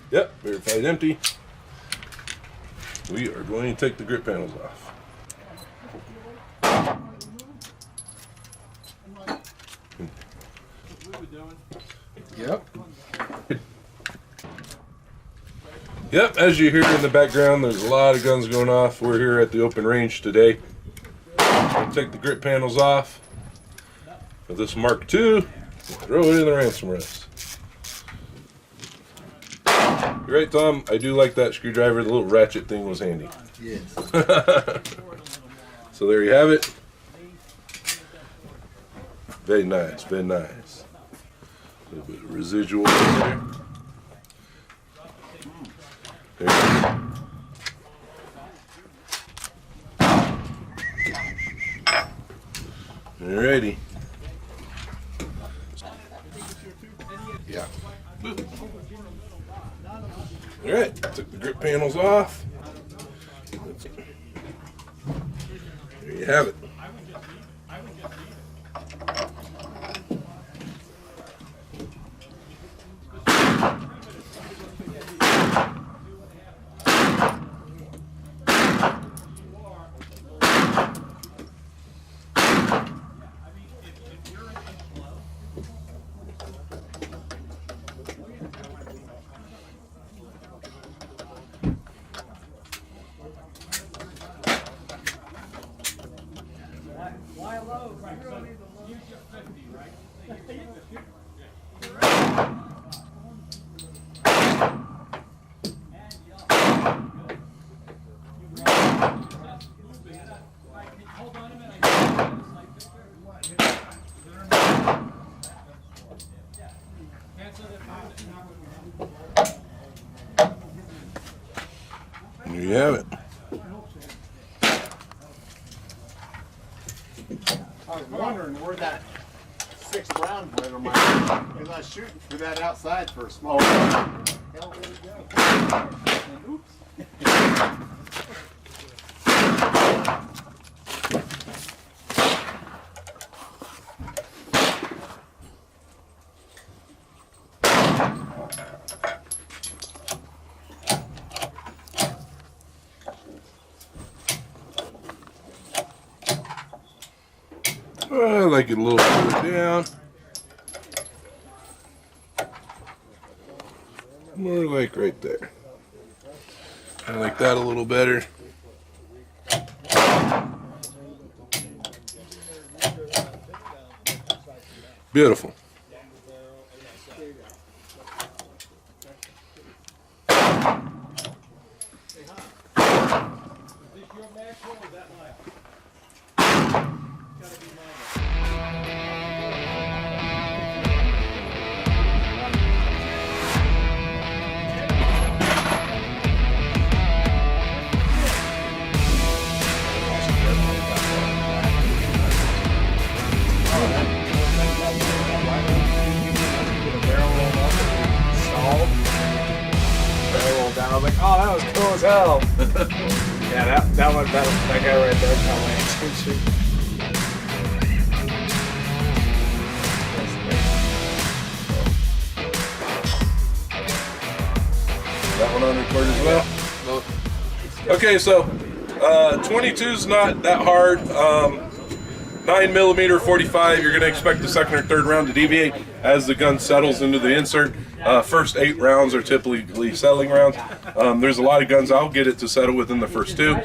Yep, verified empty. We are going to take the grip panels off. Yep. Yep, as you hear in the background, there's a lot of guns going off. We're here at the open range today. We'll take the grip panels off of this Mark II, throw it in the Ransom rest. You're right, Tom. I do like that screwdriver. The little ratchet thing was handy. Yes. So there you have it. Very nice, very nice. A little bit of residual there. There you go. Alrighty. Yeah. Alright, took the grip panels off. There you have it. There you have it. I was wondering where that 6th round went on my because I was shooting for that outside for a small hell did it go? Oops. I like it a little further down. More like right there. I like that a little better. Beautiful. I was like, oh, that was cool as hell. Yeah, that guy right there got my attention. That one on record as well? No. Okay, so 22's not that hard. 9mm 45, you're going to expect the second or third round to deviate as the gun settles into the insert. First 8 rounds are typically settling rounds. There's a lot of guns I'll get it to settle within the first 2.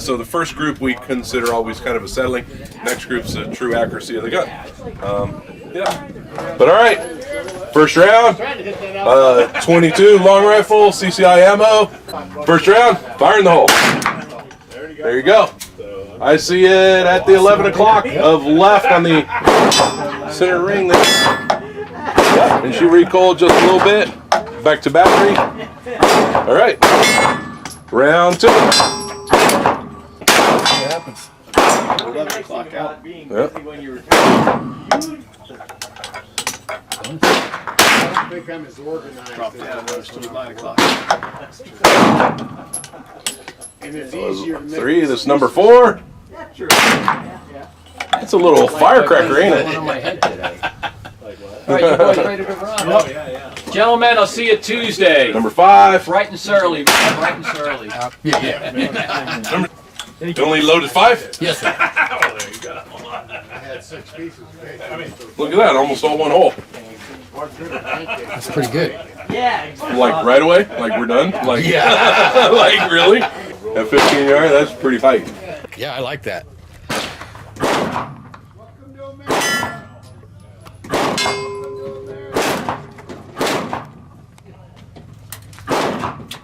So the first group we consider always kind of a settling. Next group's the true accuracy of the gun. Yeah. But all right, first round, 22 long rifle, CCI ammo. First round, fire in the hole. There you go. I see it at the 11 o'clock of left on the center ring there. Yeah, and she recoiled just a little bit. Back to battery. All right. Round 2. What happens? 11 o'clock out. Yep. I don't think I'm as organized. Drop down, it's still 9 o'clock. And it's easier to make 3, this is number 4. That's a little firecracker, ain't it? On my head today. All right, you boys ready to run? Oh, yeah, yeah. Gentlemen, I'll see you Tuesday. Number 5. Bright and surly, man. Bright and surly. You only loaded 5? Yes, sir. Oh, there you go. I had 6 pieces. Look at that, almost all one hole. That's pretty good. Like right away? Like we're done? Like, yeah. Like really? At 15 yards, that's pretty tight. Yeah, I like that.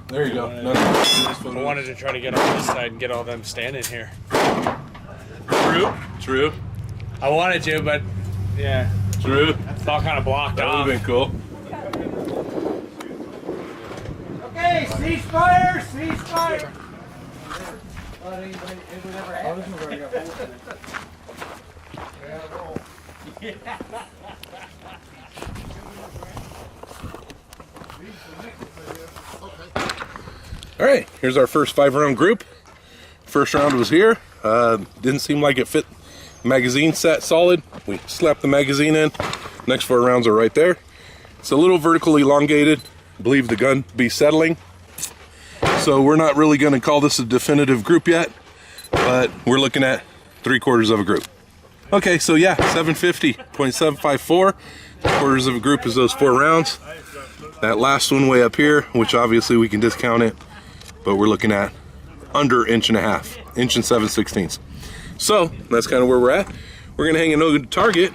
There you go. I wanted to try to get on this side and get all them standing here. True. I wanted to, but yeah, True. it's all kind of blocked That would off. have been cool. Okay, ceasefire, ceasefire. All right, here's our first 5-round group. First round was here. Didn't seem like it fit. Magazine set solid. We slapped the magazine in. Next 4 rounds are right there. It's a little vertically elongated. I believe the gun be settling. So we're not really going to call this a definitive group yet, but we're looking at 3/4 of a group. Okay, so yeah, 750.754. 3/4 of a group is those 4 rounds. That last one way up here, which obviously we can discount it, but we're looking at under 1.5 inches, 1 7/16. So that's kind of where we're at. We're gonna hang a no target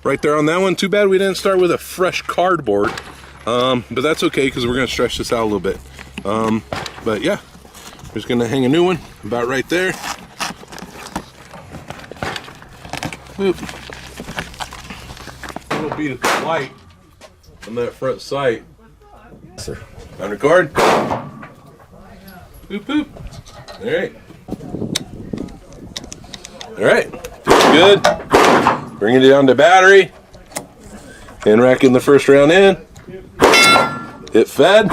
right there on that one. Too bad we didn't start with a fresh cardboard, but that's okay because we're gonna stretch this out a little bit. But yeah, we're just gonna hang a new one about right there. Boop. A little beat of the light on that front sight. Sir. On record. Boop boop. All right. All right. Good. Bring it down to battery. And racking the first round in. Hit fed.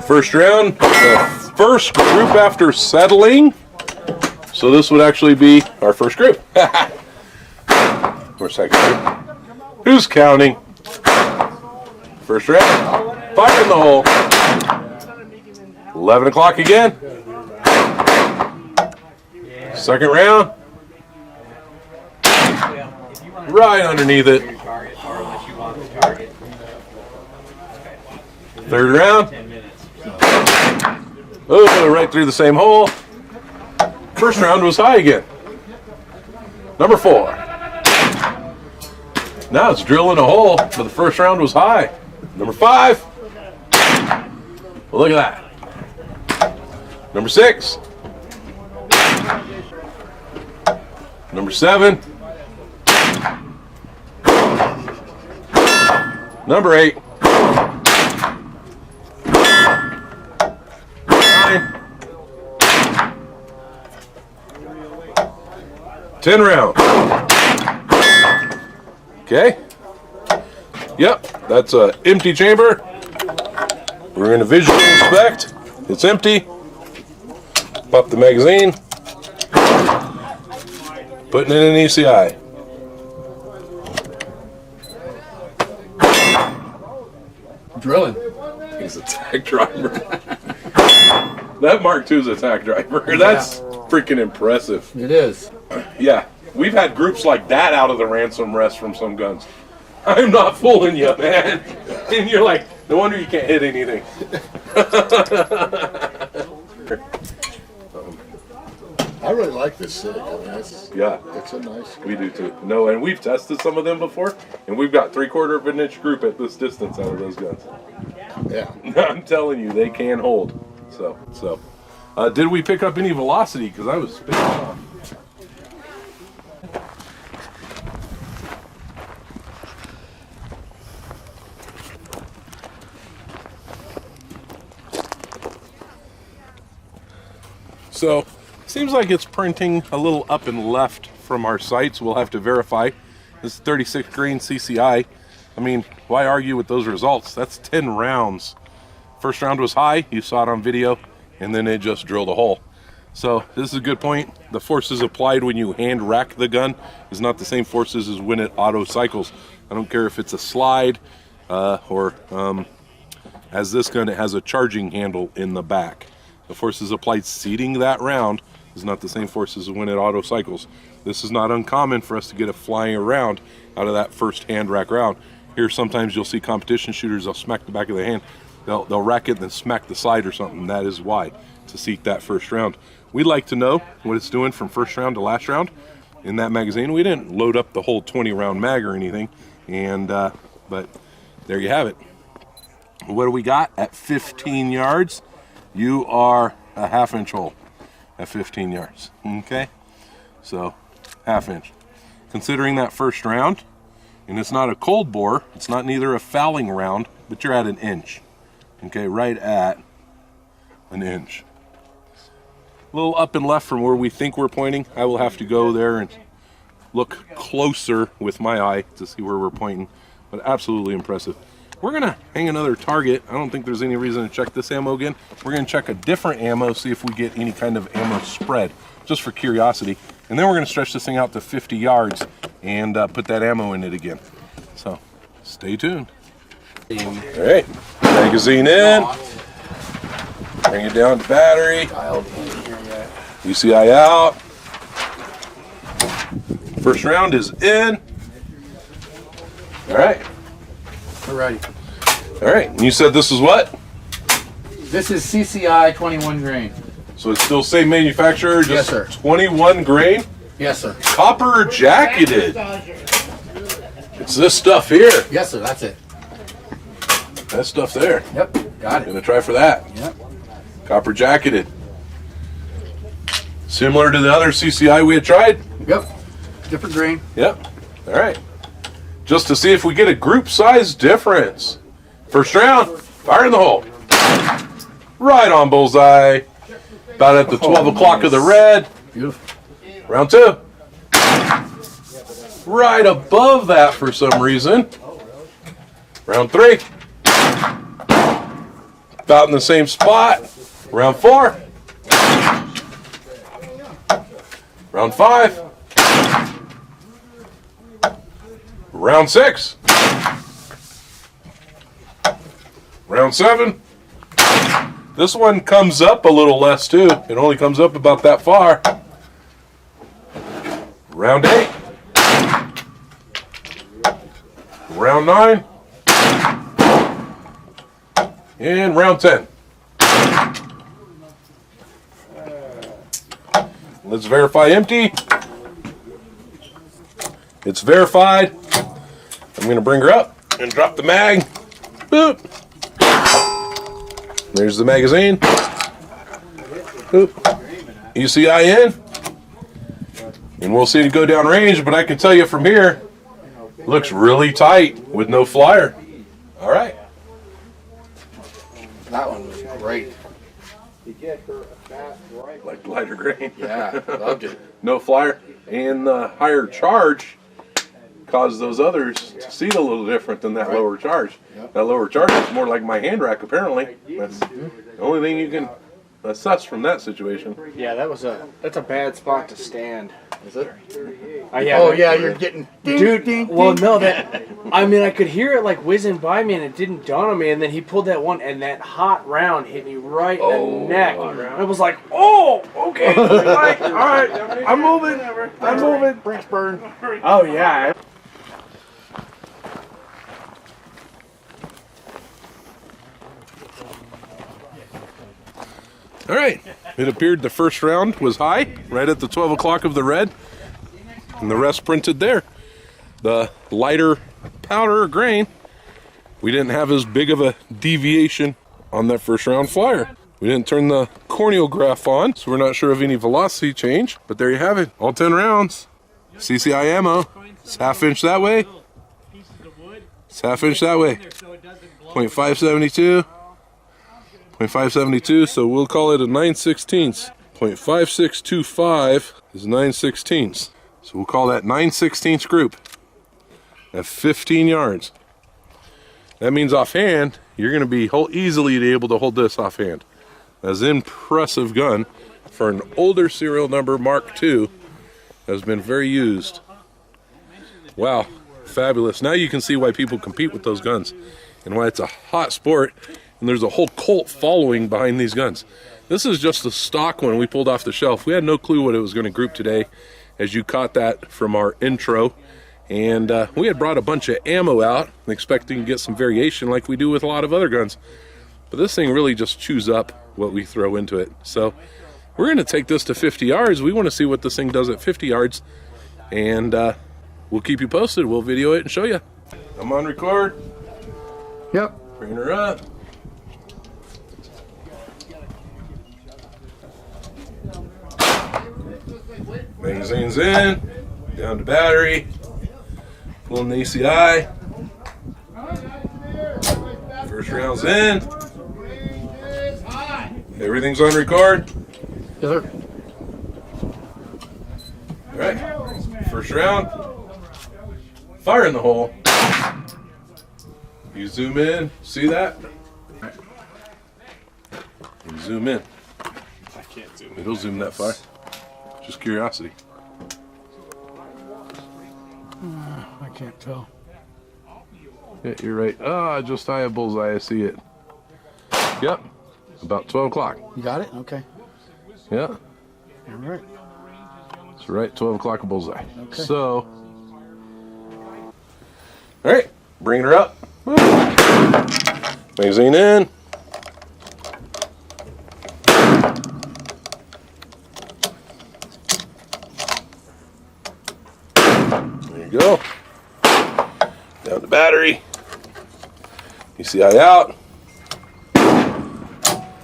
First round. The first group after settling. So this would actually be our first group. Or second group. Who's counting? First round. Fire in the hole. 11 o'clock again. Second round. Right underneath it. Third round. Oh, right through the same hole. First round was high again. Number 4. Now it's drilling a hole, but the first round was high. Number 5. Well, look at that. Number 6. Number 7. Number 8. 9. 10 round. Okay. Yep, that's an empty chamber. We're going to visually inspect. It's empty. Pop the magazine. Putting in an ECI. Drilling. He's a tack driver. That Mark II is a tack driver. That's freaking impressive. It is. Yeah, we've had groups like that out of the ransom rest from some guns. I'm not fooling you, man. And you're like, no wonder you can't hit anything. I really like this SIG. I mean, it's a nice. We do too. No, and we've tested some of them before, and we've got 3/4 of an inch group at this distance out of those guns. Yeah. I'm telling you, they can hold. So, did we pick up any velocity? Because I was spinning off. So, seems like it's printing a little up and left from our sights. We'll have to verify. This is 36 grain CCI. I mean, why argue with those results? That's 10 rounds. First round was high, you saw it on video, and then it just drilled a hole. So this is a good point. The forces applied when you hand rack the gun is not the same forces as when it auto cycles. I don't care if it's a slide or as this gun, it has a charging handle in the back. The forces applied seating that round is not the same force as when it auto cycles. This is not uncommon for us to get it flying around out of that first hand rack round. Here sometimes you'll see competition shooters, they'll smack the back of the hand, they'll rack it and then smack the side or something. That is why, to seat that first round. We like to know what it's doing from first round to last round. In that magazine, we didn't load up the whole 20 round mag or anything, and but there you have it. What do we got at 15 yards? You are a half-inch hole at 15 yards, okay? So, half-inch. Considering that first round, and it's not a cold bore, it's not neither a fouling round, but you're at an inch, okay? Right at an inch. A little up and left from where we think we're pointing. I will have to go there and look closer with my eye to see where we're pointing, but absolutely impressive. We're gonna hang another target. I don't think there's any reason to check this ammo again. We're gonna check a different ammo, see if we get any kind of ammo spread, just for curiosity. And then we're gonna stretch this thing out to 50 yards and put that ammo in it again. So, stay tuned. All right, magazine in. Bring it down to battery. UCI out. First round is in. All right. Alrighty. All right. And you said this is what? This is CCI 21 grain. So it's still same manufacturer, Yes, just sir. 21 grain, Yes, sir. copper jacketed. It's this stuff here. Yes, sir. That's it. That stuff there. Yep. Got it. Gonna try for that. Yep. Copper jacketed. Similar to the other CCI we had tried. Yep. Different grain. Yep. All right. Just to see if we get a group size difference. First round, fire in the hole. Right on bullseye. About at the 12 o'clock of the red. Beautiful. Round two. Right above that for some reason. Round three. About in the same spot. Round four. Round five. Round six. Round seven. This one comes up a little less too. It only comes up about that far. Round eight. Round nine. And round 10. Let's verify empty. It's verified. I'm going to bring her up and drop the mag. Boop. There's the magazine. Boop. UCI in. And we'll see it go down range, but I can tell you from here, it looks really tight with no flyer. All right. That one was great. Like lighter grain. Yeah, loved it. No flyer. And the higher charge caused those others to seat a little different than that lower charge. Yep. That lower charge is more like my hand rack, apparently. That's the only thing you can assess from that situation. Yeah, that's a bad spot to stand. Is it? Yeah, Oh yeah, you're getting dude. Well, no, I mean, I could hear it like whizzing by me, and it didn't dawn on me. And then he pulled that one, and that hot round hit me right in the neck. I was like, "Oh, okay, all right, I'm moving." Brakes burn. Oh yeah. All right. It appeared the first round was high, right at the 12 o'clock of the red, and the rest printed there. The lighter powder or grain, we didn't have as big of a deviation on that first round flyer. We didn't turn the corneograph on, so we're not sure of any velocity change, but there you have it. All 10 rounds. CCI ammo. It's half inch that way. It's half inch that way. 0.572. 0.572, so we'll call it a 9/16. 0.5625 is 9/16. So we'll call that 9/16 group at 15 yards. That means offhand, you're going to be easily able to hold this offhand. That's an impressive gun for an older serial number Mark II has been very used. Wow, fabulous. Now you can see why people compete with those guns and why it's a hot sport, and there's a whole cult following behind these guns. This is just a stock one we pulled off the shelf. We had no clue what it was going to group today, as you caught that from our intro. And we had brought a bunch of ammo out, expecting to get some variation like we do with a lot of other guns. But this thing really just chews up what we throw into it. So we're going to take this to 50 yards. We want to see what this thing does at 50 yards. And we'll keep you posted. We'll video it and show you. I'm on record. Yep. Bring her up. Magazine's in. Down to battery. Pulling the ACI. First round's in. Everything's on record. Yes, sir. All right. First round. Fire in the hole. You zoom in. See that? You zoom in. I can't zoom. It'll zoom that far. Just curiosity. I can't tell. Yeah, you're right. Ah, just high a bullseye. I see it. Yep. About 12 o'clock. You got it? Okay. Yeah. All right. That's right. 12 o'clock a bullseye. Okay. So. All right. Bringing her up. Woo. Magazine in. There you go. Down the battery. ACI out.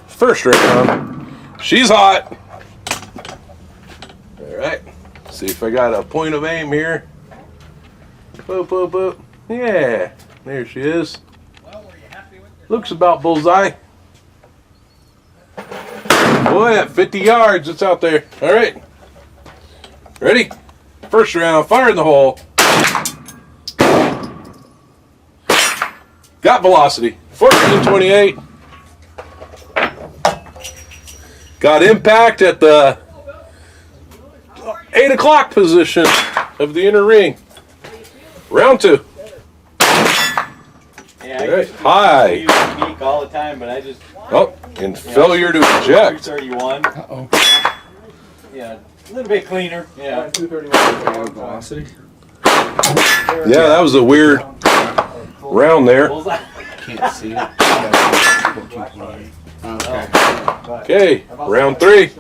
First round. She's hot. All right. See if I got a point of aim here. Boop, boop, boop. Yeah. There she is. Looks about bullseye. Boy, at 50 yards, it's out there. All right. Ready? First round, fire in the hole. Got velocity. 1428. Got impact at the 8 o'clock position of the inner ring. Round 2. Yeah, All right. High. use peak all the time, but I just Oh, and failure to eject. 231. Uh-oh. Yeah, a little bit cleaner. Yeah. 231 velocity. Yeah, that was a weird round there. Bullseye. Can't see it. Okay. Okay, round 3.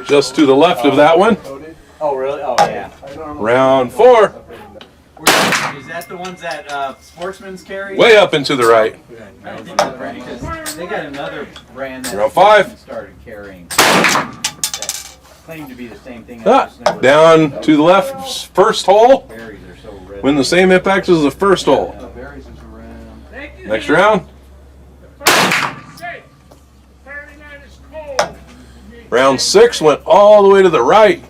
Just to the left of that one. Oh, really? Oh, yeah. Round 4. Is that the ones that sportsmen's carry? Way up and to the right. I think the brand, because they got another brand that Round 5. started carrying that claimed to be the same thing. Ah, down to the left, first hole. Berries are so red. When the same impact as the first hole. Berries is around. Next round. Round 6 went all the way to the right.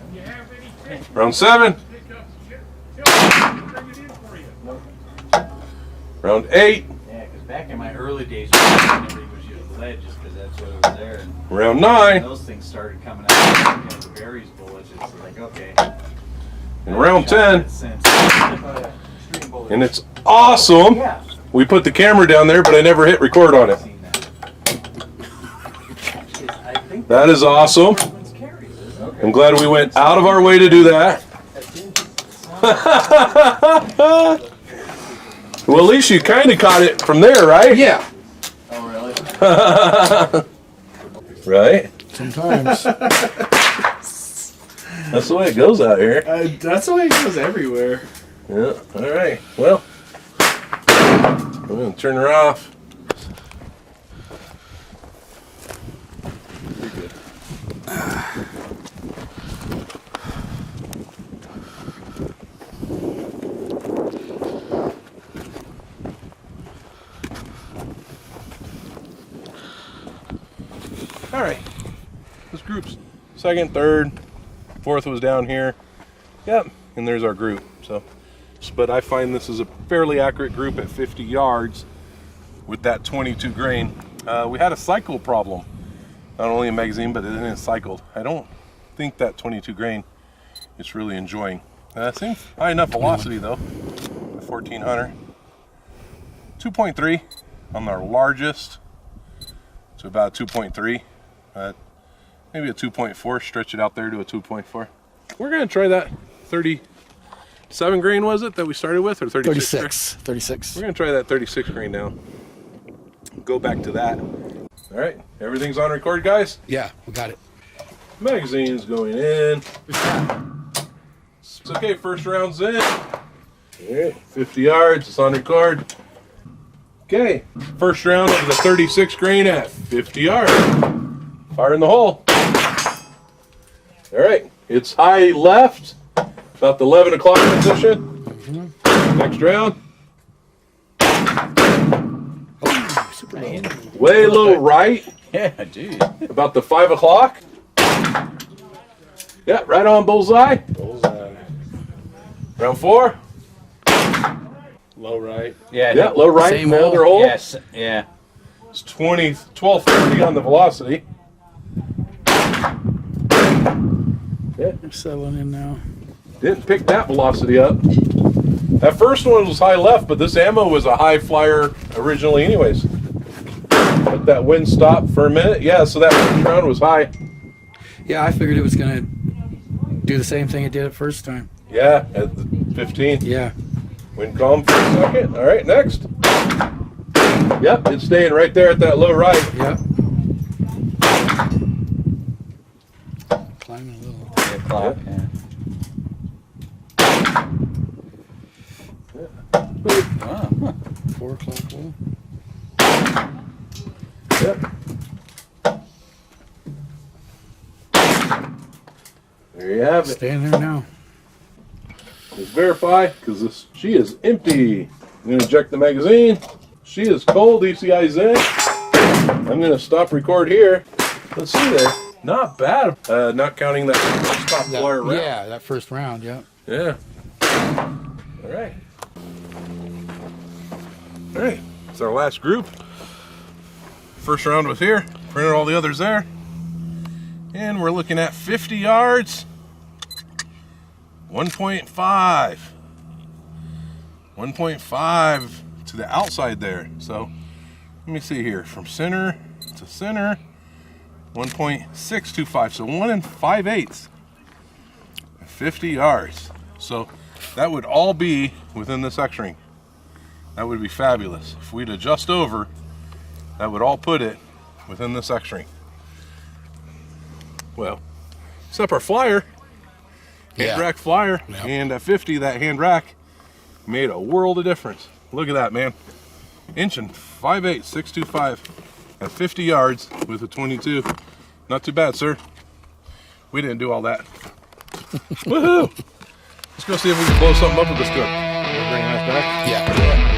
Round 7. Round 8. Yeah, because back in my early days, everybody was using lead just because that's what was there. And Round when 9. those things started coming out, you know, the berries bullets, it's like, okay. And round 10. Since. And it's awesome. Yeah. We put the camera down there, but I never hit record on it. Seen that. I think That is awesome. sportsmen's carries it. Okay. I'm glad we went out of our way to do that. Well, at least you kind of caught it from there, right? Yeah. Oh, really? Right? Sometimes. That's the way it goes out here. That's the way it goes everywhere. Yeah. All right. Well, I'm going to turn her off. All right. This group's second, third, fourth was down here. Yep. And there's our group. So, but I find this is a fairly accurate group at 50 yards with that 22 grain. We had a cycle problem. Not only a magazine, but it isn't cycled. I don't think that 22 grain is really enjoying. Seems high enough velocity though. 1400. 2.3 on our largest. So about 2.3. Maybe a 2.4. Stretch it out there to a 2.4. We're gonna try that 37 grain, was it, that we started with, or 36? 36. 36. We're gonna try that 36 grain now. Go back to that. All right, everything's on record, guys. Yeah, we got it. Magazine's going in. It's okay, first round's in. All right, 50 yards, it's on record. Okay, first round of the 36 grain at 50 yards. Fire in the hole. All right, it's high left, about the 11 o'clock position. Next round. Super low. Way low right, Yeah, dude. about the 5 o'clock. Yeah, right on bullseye. Round 4. Low right. Yeah. Yeah, low right, Same nailed hole. their hole. Yes. Yeah. It's 1230 on the velocity. They're settling in now. Didn't pick that velocity up. That first one was high left, but this ammo was a high flyer originally anyways. Let that wind stop for a minute. Yeah, so that first round was high. Yeah, I figured it was gonna do the same thing it did at first time. Yeah, at the 15. Yeah. Wind calm for a second. All right, next. Yep, it's staying right there at that low right. Yep. Climbing a little. 8 o'clock. Yeah. Wow. 4 o'clock hole. Yep. There you have it. Staying there now. Let's verify, because she is empty. I'm going to eject the magazine. She is cold, ECI's in. I'm going to stop record here. Let's see there. Not bad. Not counting that top flyer round. Yeah, that first round, yeah. Yeah. All right. All right. It's our last group. First round was here. Printed all the others there. And we're looking at 50 yards. 1.5. 1.5 to the outside there. So let me see here. From center to center, 1.625. So 1 5/8. 50 yards. So that would all be within this X ring. That would be fabulous. If we'd adjust over, that would all put it within this X ring. Well, except our flyer, hand rack flyer, Yep. and at 50, that hand rack made a world of difference. Look at that, man. Inch and 5/8, 625 at 50 yards with a 22. Not too bad, sir. We didn't do all that. Woohoo! Let's go see if we can blow something up with this gun. Bring that back. Yeah.